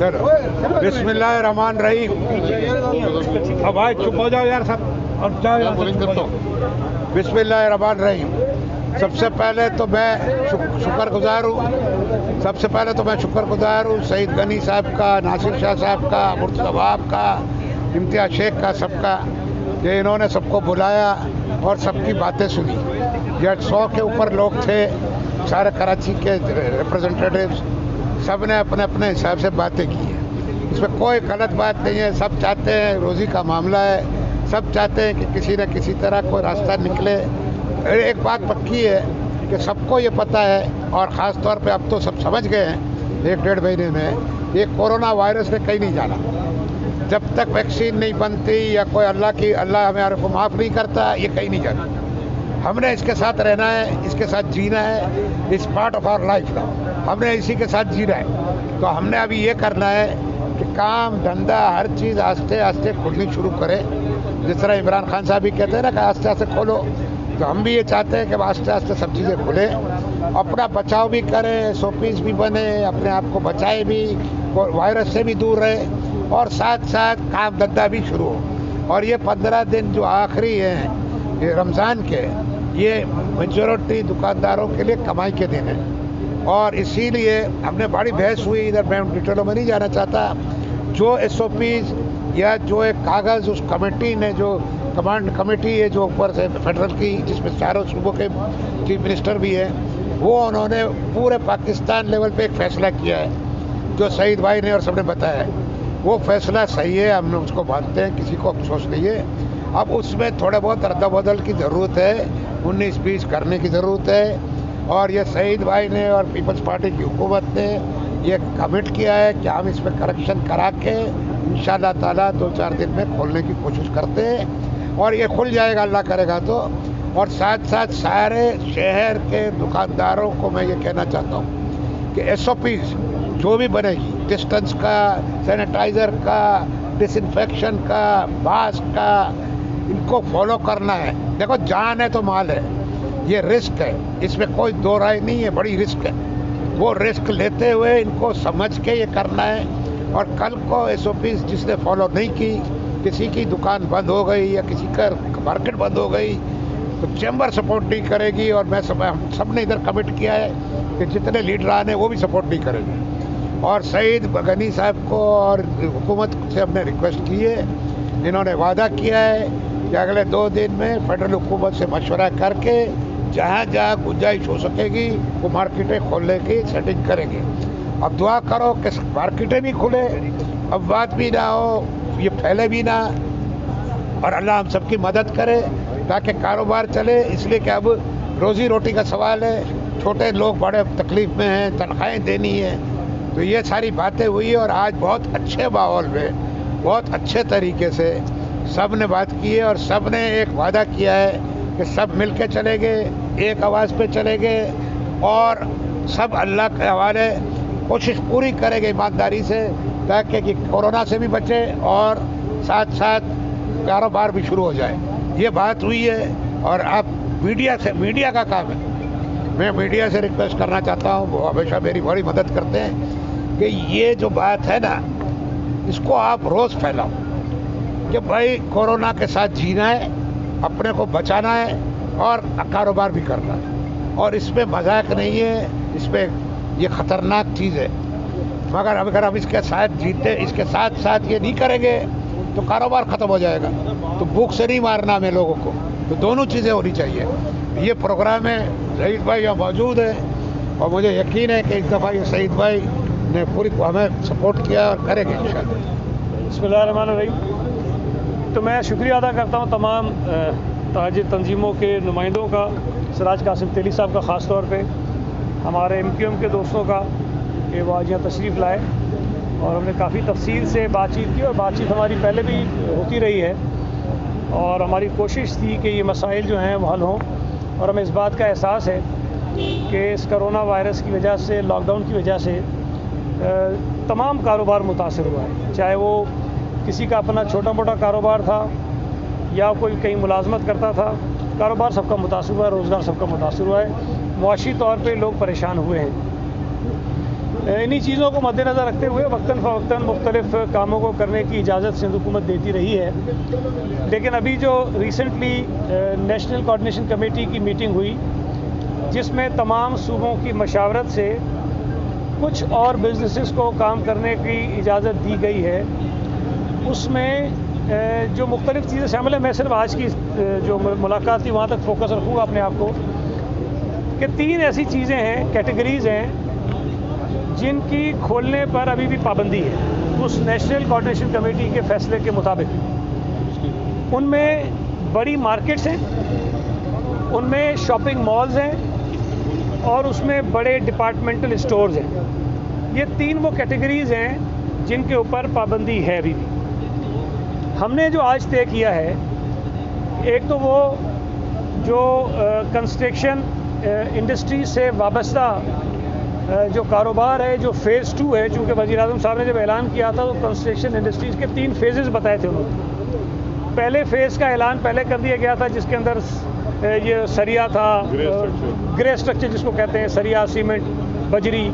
चलो बिस्मिल्लाहिर्रहमानिर्रहीम। अब भाई चुप हो जाओ यार सब, और जाओ यार। बिस्मिल्लाहिर्रहमानिर्रहीम। सबसे पहले तो मैं शुक्रगुजार हूँ। सबसे पहले तो मैं शुक्रगुजार हूँ सईद गनी साहब का, नासिर शाह साहब का, मुर्तज़ा का, इम्तियाज़ शेख का, सबका, कि इन्होंने सबको बुलाया और सबकी बातें सुनी। ये 100 के ऊपर लोग थे, सारे कराची के रिप्रेजेंटेटिव्स, सब ने अपने अपने हिसाब से बातें की हैं। इसमें कोई गलत बात नहीं है। सब चाहते हैं, रोज़ी का मामला है, सब चाहते हैं कि किसी न किसी तरह कोई रास्ता निकले। एक बात पक्की है कि सबको ये पता है, और ख़ास तौर पे अब तो सब समझ गए हैं 1-1.5 महीने में, ये कोरोना वायरस ने कहीं नहीं जाना। जब तक वैक्सीन नहीं बनती या कोई अल्लाह हमारे को माफ़ नहीं करता, ये कहीं नहीं जाना। हमने इसके साथ रहना है, इसके साथ जीना है। इस पार्ट ऑफ आवर लाइफ ना, हमने इसी के साथ जीना है। तो हमने अभी ये करना है कि काम धंधा हर चीज़ आस्ते आस्ते खुलनी शुरू करे। जिस तरह इमरान खान साहब भी कहते हैं ना कि आस्ते आस्ते खोलो, तो हम भी ये चाहते हैं कि आस्ते आस्ते सब चीज़ें खुले, अपना बचाव भी करें, SOPs भी बने, अपने आप को बचाए भी, वायरस से भी दूर रहे, और साथ साथ काम धंधा भी शुरू हो। और ये 15 दिन जो आखिरी हैं ये रमज़ान के, ये मेजॉरिटी दुकानदारों के लिए कमाई के दिन है। और इसीलिए हमने बड़ी बहस हुई, इधर मैं डिटेलों में नहीं जाना चाहता। जो SOPs या जो एक कागज़ उस कमेटी ने, जो कमांड कमेटी है जो ऊपर से फेडरल की, जिसमें चारों सूबों के चीफ मिनिस्टर भी हैं, वो उन्होंने पूरे पाकिस्तान लेवल पे एक फ़ैसला किया है, जो सईद भाई ने और सबने बताया है। वो फ़ैसला सही है, हम उसको मानते हैं, किसी को अफसोस नहीं है। अब उसमें थोड़े बहुत रद्द-बदल की ज़रूरत है, 19-20 करने की ज़रूरत है। और ये सईद भाई ने और पीपल्स पार्टी की हुकूमत ने ये कमिट किया है कि हम इसमें करेक्शन करा के इंशाअल्लाह ताला 2-4 दिन में खोलने की कोशिश करते हैं, और ये खुल जाएगा अल्लाह करेगा तो। और साथ साथ सारे शहर के दुकानदारों को मैं ये कहना चाहता हूँ कि SOPs जो भी बनेगी, डिस्टेंस का, सैनिटाइज़र का, डिसइंफेक्शन का, मास्क का, इनको फॉलो करना है। देखो जान है तो माल है, ये रिस्क है, इसमें कोई दो राय नहीं है, बड़ी रिस्क है। वो रिस्क लेते हुए इनको समझ के ये करना है। और कल को SOPs जिसने फॉलो नहीं की, किसी की दुकान बंद हो गई या किसी का मार्केट बंद हो गई, तो चैम्बर सपोर्ट नहीं करेगी। और हम सब ने इधर कमिट किया है कि जितने लीडरान हैं वो भी सपोर्ट नहीं करेंगे। और सईद गनी साहब को और हुकूमत से हमने रिक्वेस्ट की है, इन्होंने वादा किया है कि अगले 2 दिन में फेडरल हुकूमत से मशवरा करके जहाँ जहाँ गुंजाइश हो सकेगी वो मार्केटें खोलने की सेटिंग करेंगे। अब दुआ करो कि मार्केटें भी खुले, अब बात भी ना हो, ये फैले भी ना, और अल्लाह हम सबकी मदद करे ताकि कारोबार चले। इसलिए कि अब रोज़ी रोटी का सवाल है, छोटे लोग बड़े तकलीफ़ में हैं, तनख्वाहें देनी है। तो ये सारी बातें हुई, और आज बहुत अच्छे माहौल में, बहुत अच्छे तरीके से सब ने बात की है, और सब ने एक वादा किया है कि सब मिल के चलेंगे, एक आवाज़ पे चलेंगे, और सब अल्लाह के हवाले कोशिश पूरी करेंगे ईमानदारी से, ताकि कि कोरोना से भी बचे और साथ साथ कारोबार भी शुरू हो जाए। ये बात हुई है। और आप मीडिया का काम है, मैं मीडिया से रिक्वेस्ट करना चाहता हूँ, वो हमेशा मेरी बड़ी मदद करते हैं, कि ये जो बात है ना, इसको आप रोज़ फैलाओ कि भाई कोरोना के साथ जीना है, अपने को बचाना है, और कारोबार भी करना है। और इसमें मजाक नहीं है, इसमें ये ख़तरनाक चीज़ है। मगर अगर हम इसके साथ जीते, इसके साथ साथ ये नहीं करेंगे तो कारोबार ख़त्म हो जाएगा। तो भूख से नहीं मारना हमें लोगों को, तो दोनों चीज़ें होनी चाहिए। ये प्रोग्राम है, सईद भाई यहाँ मौजूद है, और मुझे यकीन है कि इस दफ़ा ये सईद भाई ने पूरी हमें सपोर्ट किया और करेंगे इंशाअल्लाह। बिस्मिल्लाहिर्रहमानिर्रहीम। तो मैं शुक्रिया अदा करता हूँ तमाम ताजिर तंजीमों के नुमाइंदों का, सिराज कासिम तेली साहब का ख़ास तौर पे, हमारे MQM के दोस्तों का, कि वो आज यहाँ तशरीफ़ लाए, और हमने काफ़ी तफसील से बातचीत की, और बातचीत हमारी पहले भी होती रही है, और हमारी कोशिश थी कि ये मसाइल जो हैं वो हल हों। और हमें इस बात का एहसास है कि इस कोरोना वायरस की वजह से, लॉकडाउन की वजह से तमाम कारोबार मुतासर हुआ है, चाहे वो किसी का अपना छोटा मोटा कारोबार था या कोई कहीं मुलाजमत करता था, कारोबार सबका मुतासर हुआ है, रोज़गार सबका मुतासर हुआ है, मुआशी तौर पे लोग परेशान हुए हैं। इन्हीं चीज़ों को मद्देनज़र रखते हुए वक्तन फ़वक्तन मुख्तलिफ़ कामों को करने की इजाज़त सिंध हुकूमत देती रही है। लेकिन अभी जो रिसेंटली नेशनल कोऑर्डिनेशन कमेटी की मीटिंग हुई, जिसमें तमाम सूबों की मशावरत से कुछ और बिजनेसेस को काम करने की इजाज़त दी गई है, उसमें जो मुख्तलिफ़ चीज़ें शामिल है, मैं सिर्फ आज की जो मुलाकात थी वहाँ तक फोकस रखूँगा अपने आप को, कि 3 ऐसी चीज़ें हैं, कैटेगरीज़ हैं जिनकी खोलने पर अभी भी पाबंदी है उस नेशनल कोऑर्डिनेशन कमेटी के फैसले के मुताबिक। उनमें बड़ी मार्केट्स हैं, उनमें शॉपिंग मॉल्स हैं और उसमें बड़े डिपार्टमेंटल स्टोर्स हैं। ये 3 वो कैटेगरीज़ हैं जिनके ऊपर पाबंदी है अभी भी। हमने जो आज तय किया है, एक तो वो जो कंस्ट्रक्शन इंडस्ट्री से वाबस्ता जो कारोबार है, जो फ़ेज़ 2 है, चूँकि वज़ीर-ए-आज़म साहब ने जब ऐलान किया था तो कंस्ट्रक्शन इंडस्ट्रीज़ के 3 फेजेस बताए थे उन्होंने। पहले फ़ेज़ का ऐलान पहले कर दिया गया था, जिसके अंदर ये सरिया था, ग्रे स्ट्रक्चर जिसको कहते हैं, सरिया, सीमेंट, बजरी,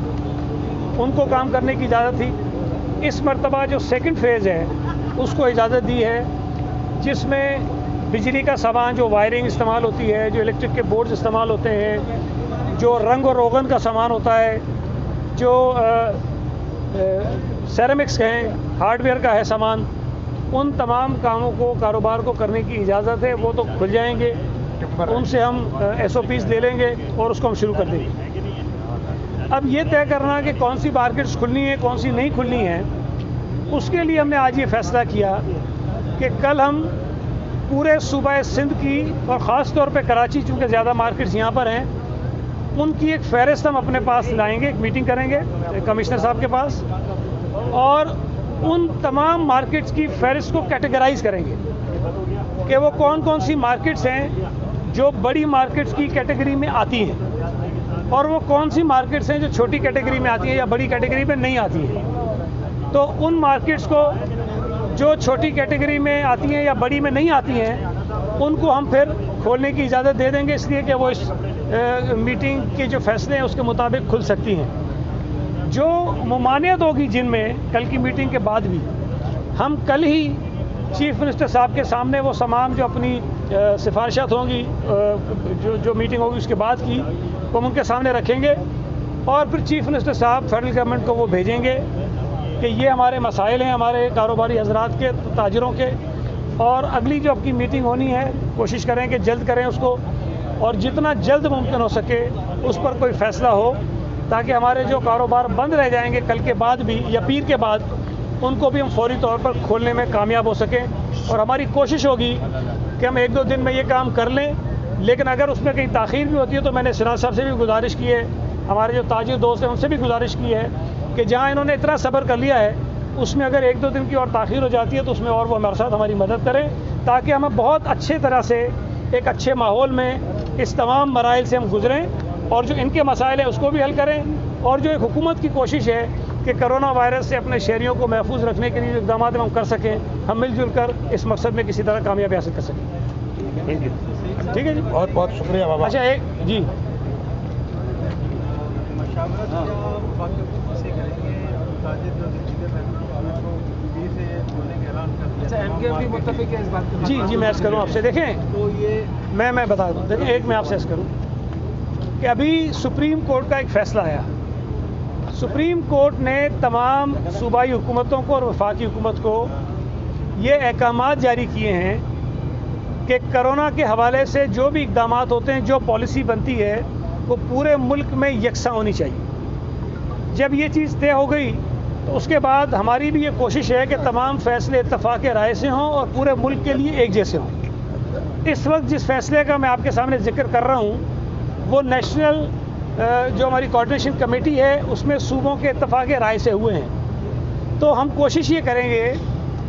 उनको काम करने की इजाज़त थी। इस मरतबा जो सेकंड फेज़ है उसको इजाज़त दी है, जिसमें बिजली का सामान, जो वायरिंग इस्तेमाल होती है, जो इलेक्ट्रिक के बोर्ड्स इस्तेमाल होते हैं, जो रंग और रोगन का सामान होता है, जो सेरेमिक्स हैं, हार्डवेयर का है सामान, उन तमाम कामों को, कारोबार को करने की इजाज़त है। वो तो खुल जाएंगे, उनसे हम SOPs ले लेंगे और उसको हम शुरू कर देंगे। अब ये तय करना कि कौन सी मार्केट्स खुलनी है, कौन सी नहीं खुलनी है, उसके लिए हमने आज ये फ़ैसला किया कि कल हम पूरे सूबा सिंध की और ख़ास तौर पे कराची, चूँकि ज़्यादा मार्केट्स यहाँ पर हैं, उनकी एक फ़हरिस्त हम अपने पास लाएंगे, एक मीटिंग करेंगे कमिश्नर साहब के पास, और उन तमाम मार्केट्स की फ़हरिस्त को कैटेगराइज़ करेंगे कि वो कौन कौन सी मार्केट्स हैं जो बड़ी मार्केट्स की कैटेगरी में आती हैं और वो कौन सी मार्केट्स हैं जो छोटी कैटेगरी में आती हैं या बड़ी कैटेगरी में नहीं आती हैं। तो उन मार्केट्स को जो छोटी कैटेगरी में आती हैं या बड़ी में नहीं आती हैं, उनको हम फिर खोलने की इजाज़त दे देंगे, इसलिए कि वो इस मीटिंग के जो फैसले हैं उसके मुताबिक खुल सकती हैं। जो ममानियत होगी जिनमें, कल की मीटिंग के बाद भी हम कल ही चीफ मिनिस्टर साहब के सामने वो तमाम जो अपनी सिफारिशात होंगी, जो मीटिंग होगी उसके बाद की, वो उनके सामने रखेंगे और फिर चीफ मिनिस्टर साहब फेडरल गवर्नमेंट को वो भेजेंगे कि ये हमारे मसाइल हैं, हमारे कारोबारी हजरात के, ताजिरों के, और अगली जो आपकी मीटिंग होनी है कोशिश करें कि जल्द करें उसको, और जितना जल्द मुमकिन हो सके उस पर कोई फ़ैसला हो, ताकि हमारे जो कारोबार बंद रह जाएंगे कल के बाद भी या पीर के बाद, उनको भी हम फौरी तौर पर खोलने में कामयाब हो सकें। और हमारी कोशिश होगी कि हम 1-2 दिन में ये काम कर लें, लेकिन अगर उसमें कहीं ताख़ीर भी होती है तो मैंने सिराज साहब से भी गुजारिश की है, हमारे जो ताजिर दोस्त हैं उनसे भी गुजारिश की है कि जहाँ इन्होंने इतना सब्र कर लिया है, उसमें अगर 1-2 दिन की और ताख़ीर हो जाती है तो उसमें और वो हमारे साथ हमारी मदद करें, ताकि हमें बहुत अच्छे तरह से एक अच्छे माहौल में इस तमाम मराइल से हम गुजरें और जो इनके मसाइल हैं उसको भी हल करें, और जो एक हुकूमत की कोशिश है कि कोरोना वायरस से अपने शहरियों को महफूज रखने के लिए जो इक़दाम हम कर सकें, हम मिलजुल कर इस मकसद में किसी तरह कामयाबी हासिल कर सकें। Thank you. ठीक है जी, बहुत बहुत शुक्रिया बाबा। अच्छा, एक जी जी मैं अर्ज़ करूँ आपसे, देखें तो ये मैं बता दूँ, देखें एक मैं आपसे अर्ज़ करूँ कि अभी सुप्रीम कोर्ट का एक फ़ैसला आया। सुप्रीम कोर्ट ने तमाम सूबाई हुकूमतों को और वफाकी हुकूमत को ये अहकामात जारी किए हैं कि कोरोना के हवाले से जो भी इक़दाम होते हैं, जो पॉलिसी बनती है, वो पूरे मुल्क में यकसा होनी चाहिए। जब ये चीज़ तय हो गई तो उसके बाद हमारी भी ये कोशिश है कि तमाम फ़ैसले इत्तफ़ाक़ राय से हों और पूरे मुल्क के लिए एक जैसे हों। इस वक्त जिस फ़ैसले का मैं आपके सामने ज़िक्र कर रहा हूँ, वो नेशनल जो हमारी कोऑर्डिनेशन कमेटी है उसमें सूबों के इत्तफ़ाक़ राय से हुए हैं। तो हम कोशिश ये करेंगे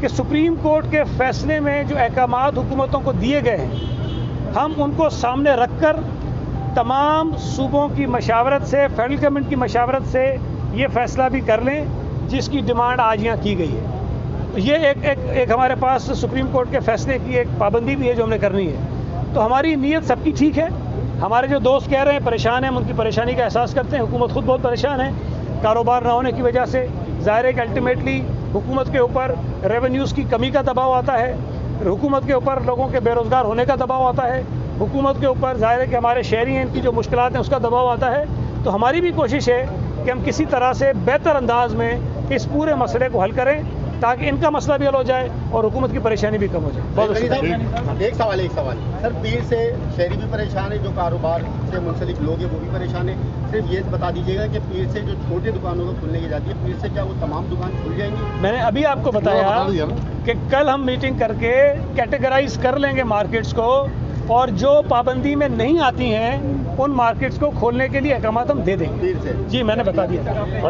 कि सुप्रीम कोर्ट के फ़ैसले में जो अहकामात हुकूमतों को दिए गए हैं, हम उनको सामने रख कर तमाम सूबों की मशावरत से, फेडरल गवर्नमेंट की मशावरत से ये फ़ैसला भी कर लें जिसकी डिमांड आज यहाँ की गई है। ये एक हमारे पास सुप्रीम कोर्ट के फ़ैसले की एक पाबंदी भी है जो हमने करनी है। तो हमारी नीयत सबकी ठीक है। हमारे जो दोस्त कह रहे हैं परेशान हैं, हम उनकी परेशानी का एहसास करते हैं, हुकूमत खुद बहुत परेशान है, कारोबार ना होने की वजह से ज़ाहिर है कि अल्टीमेटली हुकूमत के ऊपर रेवेन्यूज़ की कमी का दबाव आता है, हुकूमत के ऊपर लोगों के बेरोज़गार होने का दबाव आता है, हुकूमत के ऊपर ज़ाहिर है कि हमारे शहरी हैं इनकी जो मुश्किलात हैं उसका दबाव आता है। तो हमारी भी कोशिश है कि हम किसी तरह से बेहतर अंदाज में इस पूरे मसले को हल करें ताकि इनका मसला भी हल हो जाए और हुकूमत की परेशानी भी कम हो जाए। बहुत एक सवाल सर, पीर से शहरी भी परेशान है, जो कारोबार से मुंसलिक लोग हैं वो भी परेशान है। सिर्फ ये बता दीजिएगा कि पीर से जो छोटे दुकानों को खुलने की जाती है, पीर से क्या वो तमाम दुकान खुल जाएंगी? मैंने अभी आपको बताया कि कल हम मीटिंग करके कैटेगराइज कर लेंगे मार्केट्स को, और जो पाबंदी में नहीं आती हैं उन मार्केट्स को खोलने के लिए अहकाम हम दे देंगे। जी मैंने बता दिया।